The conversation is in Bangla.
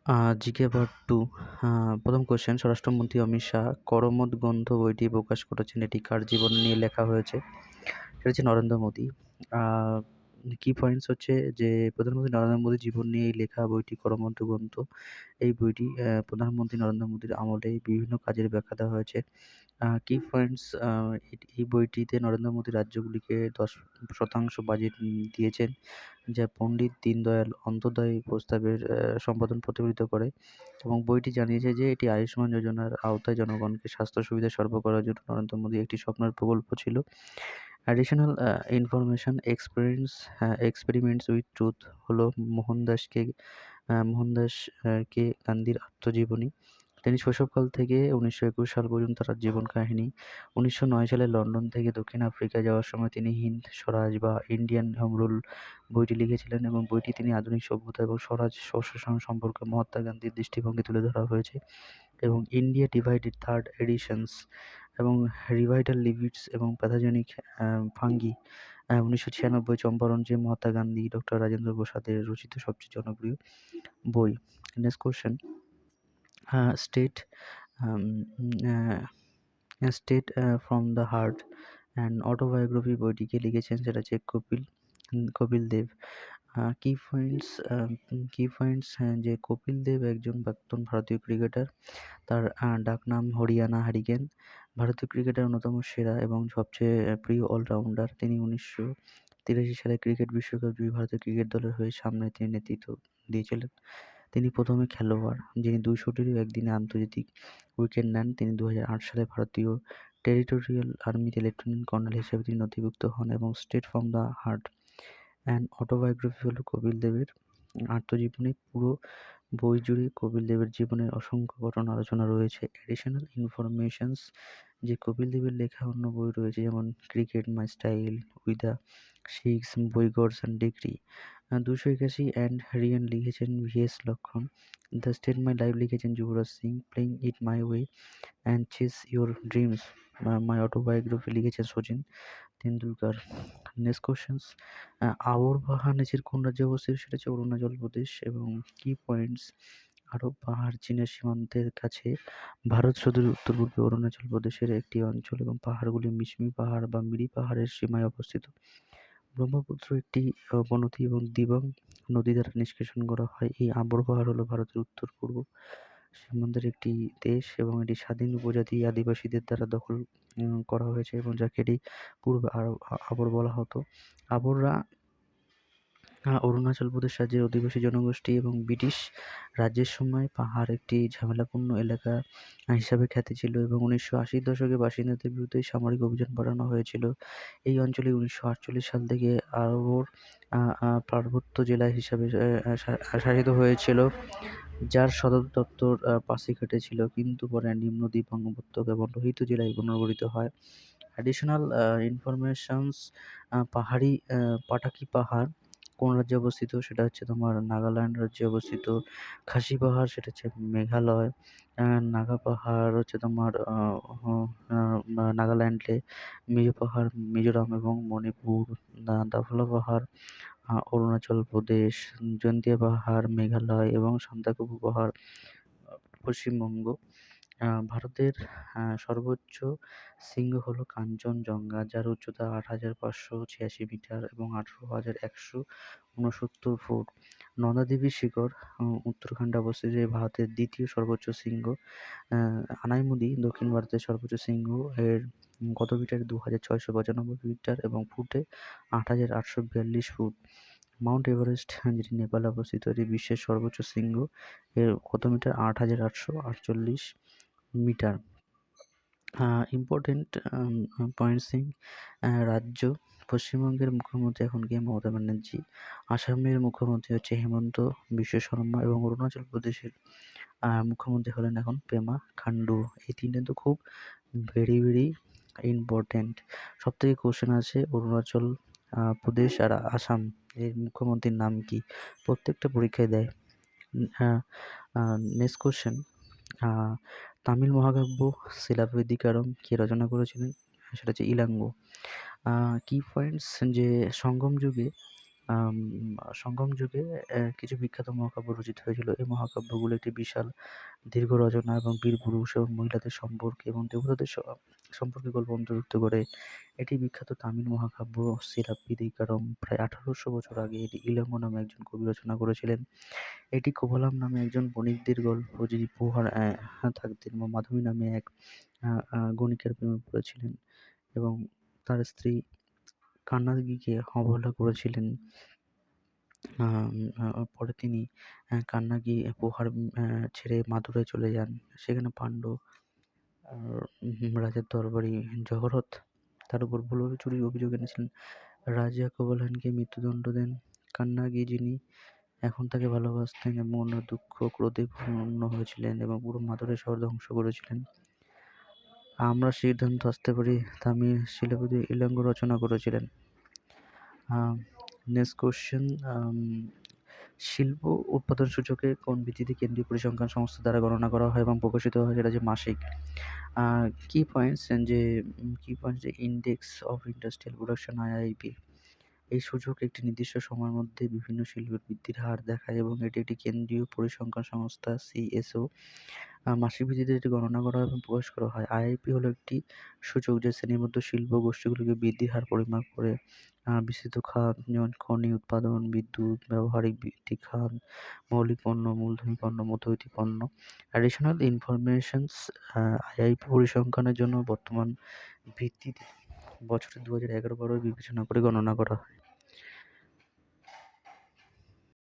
GK part 2। প্রথম কোয়েশ্চেন, স্বরাষ্ট্রমন্ত্রী অমিত শাহ করমোদ গ্রন্থ বইটি প্রকাশ করেছেন, এটি কার জীবন নিয়ে লেখা হয়েছে? সেটা হচ্ছে নরেন্দ্র মোদী। কি পয়েন্টস হচ্ছে যে প্রধানমন্ত্রী নরেন্দ্র মোদীর জীবন নিয়ে এই লেখা বইটি করমোদ গ্রন্থ। এই বইটি প্রধানমন্ত্রী নরেন্দ্র মোদীর আমলে বিভিন্ন কাজের ব্যাখ্যা দেওয়া হয়েছে। কি পয়েন্টস, এই বইটিতে নরেন্দ্র মোদী রাজ্যগুলিকে 10% বাজেট দিয়েছেন, যা পণ্ডিত দীনদয়াল অন্ত্যোদয় প্রস্তাবের সম্পাদন প্রতিফলিত করে, এবং বইটি জানিয়েছে যে এটি আয়ুষ্মান যোজনার আওতায় জনগণকে স্বাস্থ্য সুবিধা সরবরাহ করার জন্য নরেন্দ্র মোদী একটি স্বপ্নের প্রকল্প ছিল। Additional information experiments with truth হলো মোহনদাস কে গান্ধীর আত্মজীবনী। তিনি শৈশবকাল থেকে 1921 সাল পর্যন্ত তার জীবন কাহিনী। 1909 সালে লন্ডন থেকে দক্ষিণ আফ্রিকা যাওয়ার সময় তিনি হিন্দ স্বরাজ বা ইন্ডিয়ান হোম রুল বইটি লিখেছিলেন, এবং বইটি তিনি আধুনিক সভ্যতা এবং স্বরাজ স্বশাসন সম্পর্কে মহাত্মা গান্ধীর দৃষ্টিভঙ্গি তুলে ধরা হয়েছে। এবং ইন্ডিয়া ডিভাইডেড থার্ড এডিশনস এবং রিভাইটাল লিপিডস এবং প্যাথোজেনিক ফাঙ্গি 1996 চম্পারণ, যে মহাত্মা গান্ধী ডক্টর রাজেন্দ্র প্রসাদের রচিত সবচেয়ে জনপ্রিয় বই। Next question, state state from the heart and autobiography বইটিকে লিখেছেন, সেটা হচ্ছে কপিল দেব। কি পয়েন্টস, যে কপিল দেব একজন প্রাক্তন ভারতীয় ক্রিকেটার। তার ডাকনাম হরিয়ানা হারিকেন। ভারতীয় ক্রিকেটের অন্যতম সেরা এবং সবচেয়ে প্রিয় অলরাউন্ডার। তিনি 1983 সালে ক্রিকেট বিশ্বকাপ জয়ী ভারতীয় ক্রিকেট দলের হয়ে সামনে তিনি নেতৃত্ব দিয়েছিলেন। তিনি প্রথমে খেলোয়াড় যিনি 200টিরও একদিনে আন্তর্জাতিক উইকেট নেন। তিনি 2008 সালে ভারতীয় টেরিটোরিয়াল আর্মিতে লেফটেন্যান্ট কর্নেল হিসেবে তিনি নথিভুক্ত হন। এবং state from the heart and autobiography হলো কপিল দেবের আত্মজীবনী। পুরো বই জুড়ে কপিল দেবের জীবনের অসংখ্য ঘটনা আলোচনা রয়েছে। অ্যাডিশনাল ইনফরমেশনস, যে কপিল দেবের লেখা অন্য বই রয়েছে, যেমন cricket my style, with the six, বইগডস অ্যান্ড ডিগ্রি। 281 অ্যান্ড রিয়ান লিখেছেন VS Laxman. The state my life লিখেছেন Yuvraj Singh. Playing it my way and chase your dreams my autobiography লিখেছেন সচিন তেন্ডুলকার। নেক্সট কোশ্চেন্স, আবরবাহা নিচের কোন রাজ্যে অবস্থিত? সেটা হচ্ছে অরুণাচল প্রদেশ। এবং কি পয়েন্টস, আরব পাহাড় চীনের সীমান্তের কাছে। ভারত সদূর উত্তর পূর্বে অরুণাচল প্রদেশের একটি অঞ্চল, এবং পাহাড়গুলি মিশমি পাহাড় বা মিরি পাহাড়ের সীমায় অবস্থিত। ব্রহ্মপুত্র একটি উপনদী এবং দিবাং নদী দ্বারা নিষ্কাশন করা হয়। এই আবর পাহাড় হলো ভারতের উত্তর পূর্ব সীমান্তের একটি দেশ, এবং এটি স্বাধীন উপজাতি আদিবাসীদের দ্বারা দখল করা হয়েছে, এবং যাকে এটি পূর্বে আবর বলা হতো। আবররা অরুণাচল প্রদেশ রাজ্যের অধিবাসী জনগোষ্ঠী, এবং ব্রিটিশ রাজ্যের সময় পাহাড় একটি ঝামেলাপূর্ণ এলাকা হিসাবে খ্যাতি ছিল, এবং 1980-র দশকে বাসিন্দাদের বিরুদ্ধে সামরিক অভিযান বাড়ানো হয়েছিল। এই অঞ্চলে 1948 সাল থেকে আরবর পার্বত্য জেলা হিসাবে শাসিত হয়েছিল, যার সদর দপ্তর পাসিঘাটে ছিল, কিন্তু পরে নিম্নদ্বীপ, বঙ্গোপত্যকা এবং লোহিত জেলায় পুনর্গঠিত হয়। অ্যাডিশনাল ইনফরমেশনস, পাটাকি পাহাড় কোন রাজ্যে অবস্থিত? সেটা হচ্ছে তোমার নাগাল্যান্ড রাজ্যে অবস্থিত। খাসি পাহাড় সেটা হচ্ছে মেঘালয়। নাগা পাহাড় হচ্ছে তোমার নাগাল্যান্ডে। মেজো পাহাড় মিজোরাম এবং মণিপুর। দাফলা পাহাড় অরুণাচল প্রদেশ। জয়ন্তিয়া পাহাড় মেঘালয় এবং সান্দাকফু পাহাড় পশ্চিমবঙ্গ। ভারতের সর্বোচ্চ শৃঙ্গ হলো কাঞ্চনজঙ্ঘা, যার উচ্চতা 8,586 মিটার এবং 18,169 ফুট। নন্দাদেবী শিখর উত্তরাখণ্ডে অবস্থিত, এই ভারতের দ্বিতীয় সর্বোচ্চ শৃঙ্গ। আনাইমুদি দক্ষিণ ভারতের সর্বোচ্চ শৃঙ্গ। এর কত মিটার? 2,695 মিটার এবং ফুটে 8,842 ফুট। মাউন্ট এভারেস্ট যেটি নেপালে অবস্থিত, এটি বিশ্বের সর্বোচ্চ শৃঙ্গ। এর কত মিটার? 8,848 মিটার। ইম্পর্টেন্ট পয়েন্টসিং, রাজ্য। পশ্চিমবঙ্গের মুখ্যমন্ত্রী এখন কে? মমতা ব্যানার্জি। আসামের মুখ্যমন্ত্রী হচ্ছে হেমন্ত বিশ্ব শর্মা, এবং অরুণাচল প্রদেশের মুখ্যমন্ত্রী হলেন এখন পেমা খান্ডু। এই তিনটে তো খুব ভেরি ভেরি ইম্পর্টেন্ট। সবথেকে কোশ্চেন আছে অরুণাচল প্রদেশ আর আসাম এর মুখ্যমন্ত্রীর নাম কি? প্রত্যেকটা পরীক্ষায় দেয়। নেক্সট কোশ্চেন, তামিল মহাকাব্য শিলাপতিকারম কে রচনা করেছিলেন? সেটা হচ্ছে ইলাঙ্গো। কি পয়েন্টস, যে সঙ্গম যুগে আম সঙ্গম যুগে কিছু বিখ্যাত মহাকাব্য রচিত হয়েছিল। এই মহাকাব্যগুলো একটি বিশাল দীর্ঘ রচনা এবং বীর পুরুষ এবং মহিলাদের সম্পর্কে এবং দেবতাদের সম্পর্কে গল্প অন্তর্ভুক্ত করে। এটি বিখ্যাত তামিল মহাকাব্য শিলাপ্পদিকারম প্রায় ১৮০০ বছর আগে এটি ইলাঙ্গো নামে একজন কবি রচনা করেছিলেন। এটি কোভালাম নামে একজন বণিকদের গল্প, যিনি পোহার থাকতেন বা মাধবী নামে এক গণিকের প্রেমে পড়েছিলেন এবং তার স্ত্রী কান্নাগিকে অবহেলা করেছিলেন। আম আ পরে তিনি কান্নাগি পোহার ছেড়ে মাদুরায় চলে যান। সেখানে পাণ্ডু রাজার দরবারি জহরত তার উপর ভুলভাবে চুরির অভিযোগ এনেছিলেন। রাজা কোভালানকে মৃত্যুদণ্ড দেন। কান্নাগি, যিনি এখন তাকে ভালোবাসতেন এবং দুঃখ ক্রোধে পূর্ণ হয়েছিলেন এবং পুরো মাদুরাই শহর ধ্বংস করেছিলেন। আমরা সিদ্ধান্ত আসতে পারি তামিল শিলাপতি ইলাঙ্গো রচনা করেছিলেন। নেক্সট কোশ্চেন, শিল্প উৎপাদন সূচকে কোন ভিত্তিতে কেন্দ্রীয় পরিসংখ্যান সংস্থা দ্বারা গণনা করা হয় এবং প্রকাশিত হয় সেটা হচ্ছে মাসিক। কি পয়েন্টস যে index of industrial production IIP, এই সূচক একটি নির্দিষ্ট সময়ের মধ্যে বিভিন্ন শিল্পের বৃদ্ধির হার দেখায় এবং এটি একটি কেন্দ্রীয় পরিসংখ্যান সংস্থা সিএসও মাসিক ভিত্তিতে এটি গণনা করা হয় এবং প্রকাশ করা হয়। আইআইপি হলো একটি সূচক যা শ্রেণীবদ্ধ শিল্প গোষ্ঠীগুলোকে বৃদ্ধির হার পরিমাপ করে। বিস্তৃত খাত যেমন খনি উৎপাদন, বিদ্যুৎ, ব্যবহারিক ভিত্তিক খাত, মৌলিক পণ্য, মূলধনী পণ্য, মধ্যবর্তী পণ্য। অ্যাডিশনাল ইনফরমেশনস, আইআইপি পরিসংখ্যানের জন্য বর্তমান ভিত্তিতে বছরের ২০১১-১২ বিবেচনা করে গণনা করা হয়।